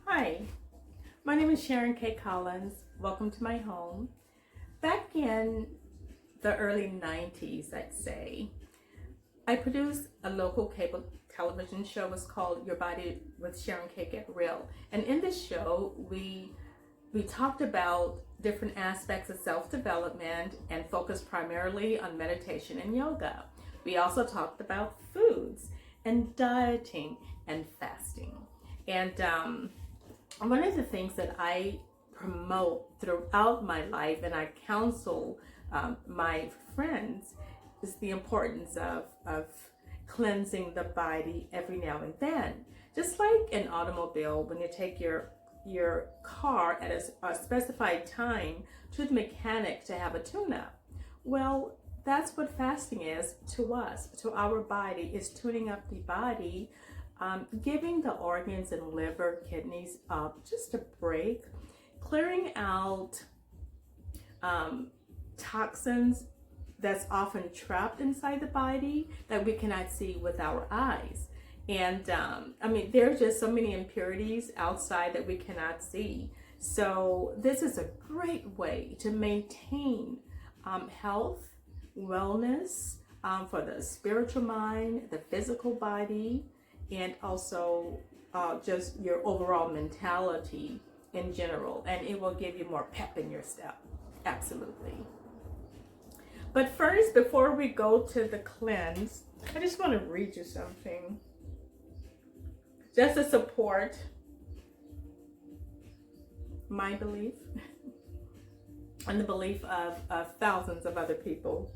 Hi, my name is Sharon K. Collins. Welcome to my home. Back in the early 90s, I'd say, I produced a local cable television show. It was called Your Body with Sharon K. Get Real. And in this show, we talked about different aspects of self-development and focused primarily on meditation and yoga. We also talked about foods and dieting and fasting. And one of the things that I promote throughout my life and I counsel my friends is the importance of cleansing the body every now and then. Just like an automobile, when you take your car at a specified time to the mechanic to have a tune-up. Well, that's what fasting is to us, to our body, is tuning up the body, giving the organs and liver, kidneys just a break, clearing out toxins that's often trapped inside the body that we cannot see with our eyes. And I mean, there's just so many impurities outside that we cannot see. So this is a great way to maintain health, wellness for the spiritual mind, the physical body, and also just your overall mentality in general. And it will give you more pep in your step. Absolutely. But first, before we go to the cleanse, I just want to read you something. Just to support my belief and the belief of thousands of other people,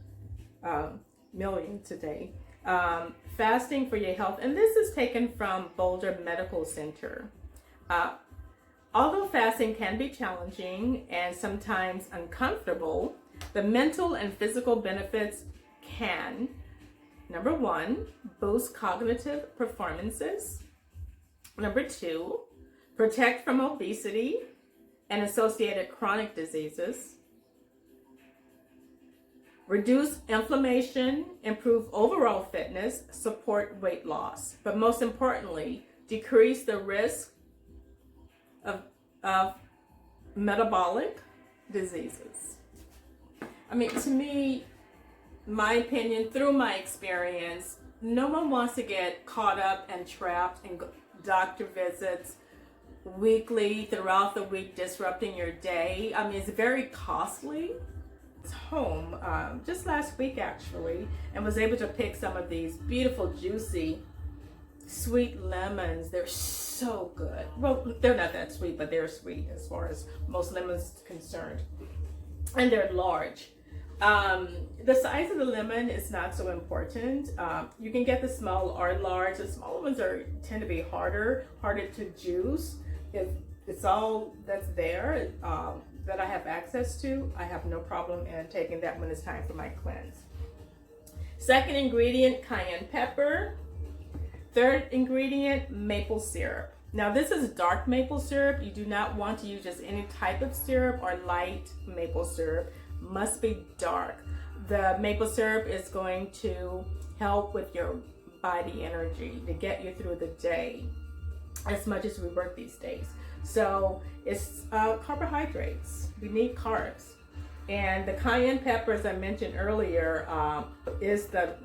millions today. Fasting for your health. And this is taken from Boulder Medical Center. Although fasting can be challenging and sometimes uncomfortable, the mental and physical benefits can, number one, boost cognitive performances. Number two, protect from obesity and associated chronic diseases. Reduce inflammation, improve overall fitness, support weight loss. But most importantly, decrease the risk of metabolic diseases. I mean, to me, my opinion, through my experience, no one wants to get caught up and trapped in doctor visits weekly, throughout the week, disrupting your day. I mean, it's very costly. I was home just last week actually, and was able to pick some of these beautiful, juicy, sweet lemons. They're so good. Well, they're not that sweet, but they're sweet as far as most lemons are concerned. And they're large. The size of the lemon is not so important. You can get the small or large. The smaller ones tend to be harder to juice. If it's all that's there that I have access to, I have no problem in taking that when it's time for my cleanse. Second ingredient, cayenne pepper. Third ingredient, maple syrup. Now this is dark maple syrup. You do not want to use just any type of syrup or light maple syrup. Must be dark. The maple syrup is going to help with your body energy to get you through the day as much as we work these days. So it's carbohydrates. We need carbs. And the cayenne pepper, as I mentioned earlier, is the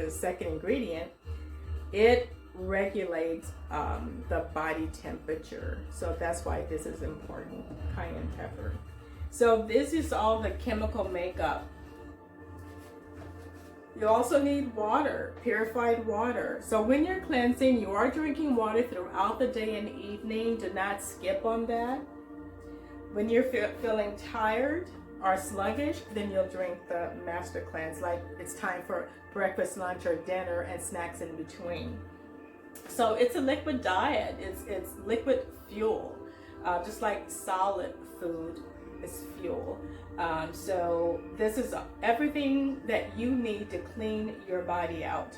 second ingredient. It regulates the body temperature. So that's why this is important, cayenne pepper. So this is all the chemical makeup. You also need water, purified water. So when you're cleansing, you are drinking water throughout the day and evening. Do not skip on that. When you're feeling tired or sluggish, then you'll drink the master cleanse, like it's time for breakfast, lunch, or dinner, and snacks in between. So it's a liquid diet. It's liquid fuel, just like solid food is fuel. So this is everything that you need to clean your body out.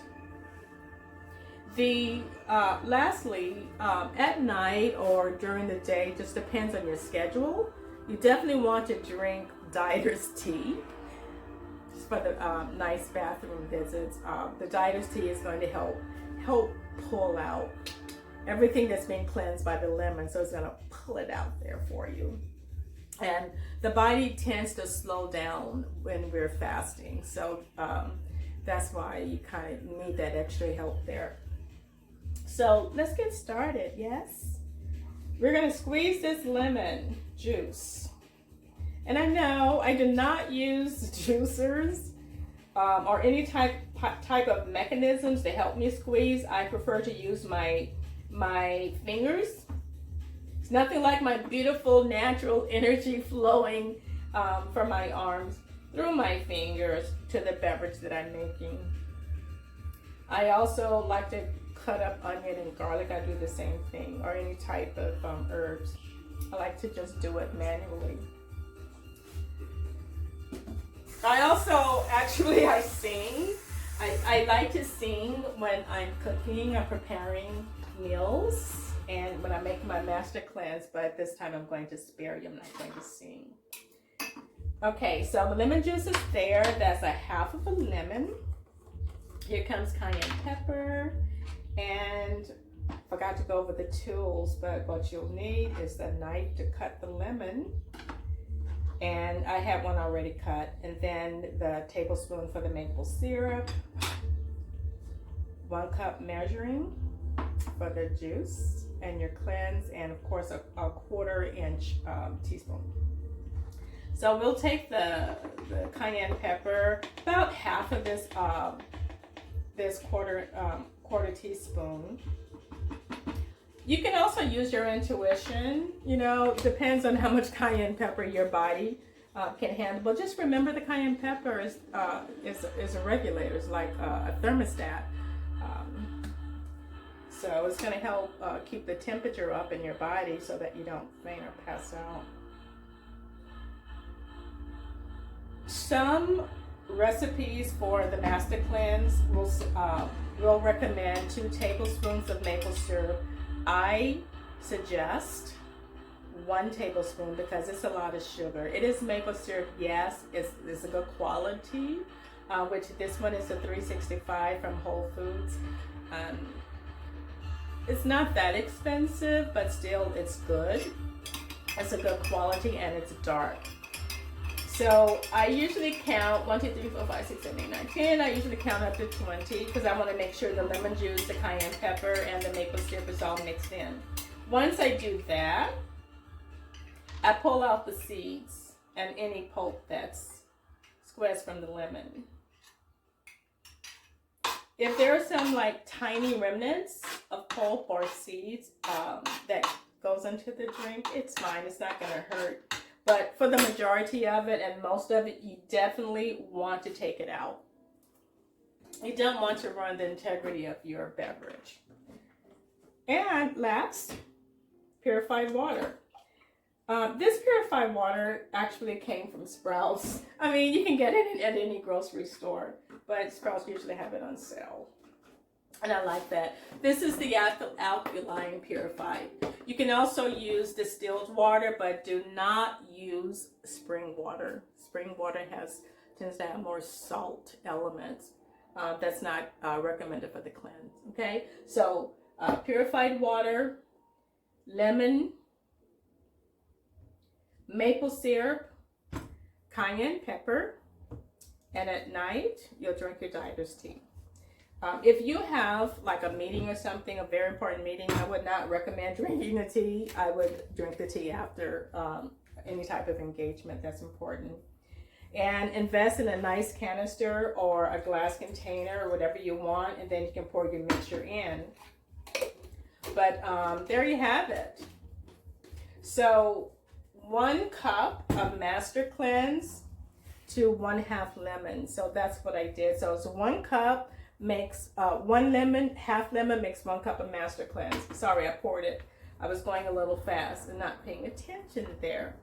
Lastly, at night or during the day, just depends on your schedule. You definitely want to drink dieter's tea just for the nice bathroom visits. The dieter's tea is going to help pull out everything that's been cleansed by the lemon. So it's gonna pull it out there for you. And the body tends to slow down when we're fasting. So that's why you kind of need that extra help there. So let's get started, yes? We're gonna squeeze this lemon juice. And I know I do not use juicers or any type of mechanisms to help me squeeze. I prefer to use my fingers. It's nothing like my beautiful natural energy flowing from my arms through my fingers to the beverage that I'm making. I also like to cut up onion and garlic. I do the same thing, or any type of herbs. I like to just do it manually. I also, actually, I sing. I like to sing when I'm cooking or preparing meals and when I'm making my master cleanse, but this time I'm going to spare you. I'm not going to sing. Okay, so the lemon juice is there. That's a half of a lemon. Here comes cayenne pepper. And I forgot to go over the tools, but what you'll need is a knife to cut the lemon. And I have one already cut. And then the tablespoon for the maple syrup. 1 cup measuring for the juice and your cleanse. And of course a 1/4 inch teaspoon. So we'll take the cayenne pepper, about half of this quarter teaspoon. You can also use your intuition. You know, depends on how much cayenne pepper your body can handle. But just remember, the cayenne pepper is a regulator. It's like a thermostat. So it's going to help keep the temperature up in your body so that you don't faint or pass out. Some recipes for the master cleanse will recommend 2 tablespoons of maple syrup. I suggest 1 tablespoon because it's a lot of sugar. It is maple syrup, yes, it's a good quality, which this one is a 365 from Whole Foods. It's not that expensive, but still it's good. It's a good quality and it's dark. So I usually count 1, 2, 3, 4, 5, 6, 7, 8, 9, 10. I usually count up to 20 because I want to make sure the lemon juice, the cayenne pepper, and the maple syrup is all mixed in. Once I do that, I pull out the seeds and any pulp that's squeezed from the lemon. If there are some like tiny remnants of pulp or seeds that goes into the drink, it's fine. It's not going to hurt. But for the majority of it and most of it, you definitely want to take it out. You don't want to ruin the integrity of your beverage. And last, purified water. This purified water actually came from Sprouts. I mean, you can get it at any grocery store, but Sprouts usually have it on sale. And I like that. This is the alkaline purified. You can also use distilled water, but do not use spring water. Spring water tends to have more salt elements. That's not recommended for the cleanse. Okay, so purified water, lemon, maple syrup, cayenne pepper, and at night you'll drink your dieters tea. If you have like a meeting or something, a very important meeting, I would not recommend drinking the tea. I would drink the tea after any type of engagement that's important. And invest in a nice canister or a glass container or whatever you want, and then you can pour your mixture in. But there you have it. So 1 cup of master cleanse to 1/2 lemon. So that's what I did. So it's 1 cup makes 1 lemon, half lemon makes 1 cup of master cleanse. Sorry, I poured it. I was going a little fast and not paying attention there.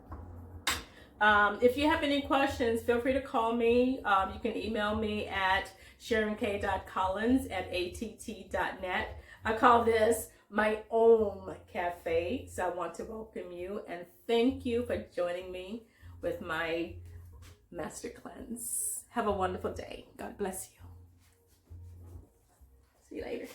If you have any questions, feel free to call me. You can email me at sharonk.collins@att.net. I call this my own cafe, so I want to welcome you and thank you for joining me with my master cleanse. Have a wonderful day. God bless you. See you later.